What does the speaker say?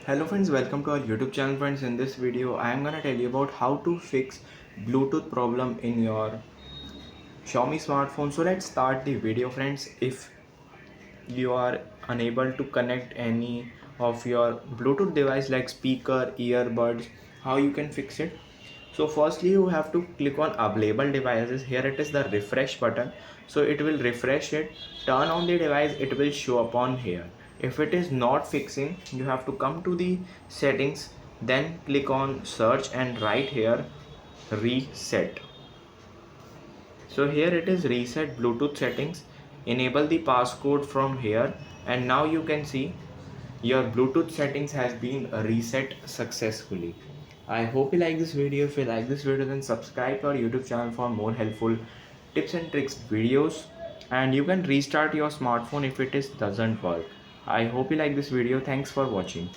Hello friends, welcome to our YouTube channel friends. In this video I am gonna tell you about how to fix Bluetooth problem in your Xiaomi smartphone. So let's start the video friends. If you are unable to connect any of your Bluetooth device like speaker, earbuds, how you can fix it? So firstly you have to click on available devices. Here it is the refresh button, so it will refresh it, turn on the device, it will show up on here. If it is not fixing, you have to come to the settings, then click on search and write here reset. So here it is reset Bluetooth settings, enable the passcode from here, and now you can see your Bluetooth settings has been reset successfully. I hope you like this video. If you like this video, then subscribe to our YouTube channel for more helpful tips and tricks videos, and you can restart your smartphone if it is doesn't work. I hope you like this video. Thanks for watching.